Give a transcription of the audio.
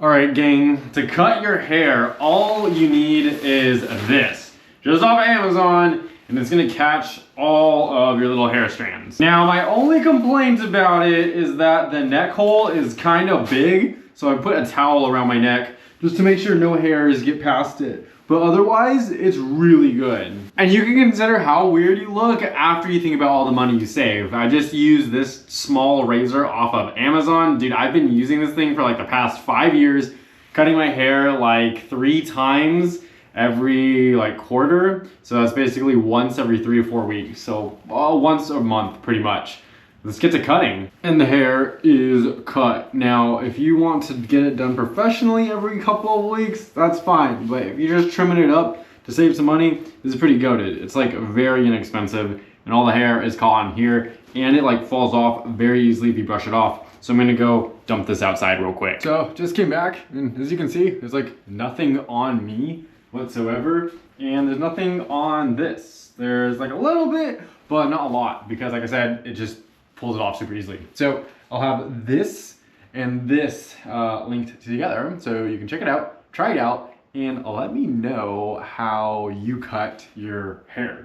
All right, gang, to cut your hair, all you need is this. Just off Amazon, and it's gonna catch all of your little hair strands. Now, my only complaint about it is that the neck hole is kind of big, so I put a towel around my neck just to make sure no hairs get past it. But otherwise, it's really good. And you can consider how weird you look after you think about all the money you save. I just used this small razor off of Amazon. Dude, I've been using this thing for like the past 5 years, cutting my hair like 3 times every like quarter. So that's basically once every 3 or 4 weeks. So once a month, pretty much. Let's get to cutting. And the hair is cut. Now, if you want to get it done professionally every couple of weeks, that's fine. But if you're just trimming it up to save some money, this is pretty goated. It's like very inexpensive, and all the hair is caught on here, and it like falls off very easily if you brush it off. So I'm gonna go dump this outside real quick. So just came back, and as you can see, there's like nothing on me whatsoever, and there's nothing on this. There's like a little bit, but not a lot, because like I said, it just pulls it off super easily. So I'll have this and this linked together so you can check it out, try it out, and let me know how you cut your hair.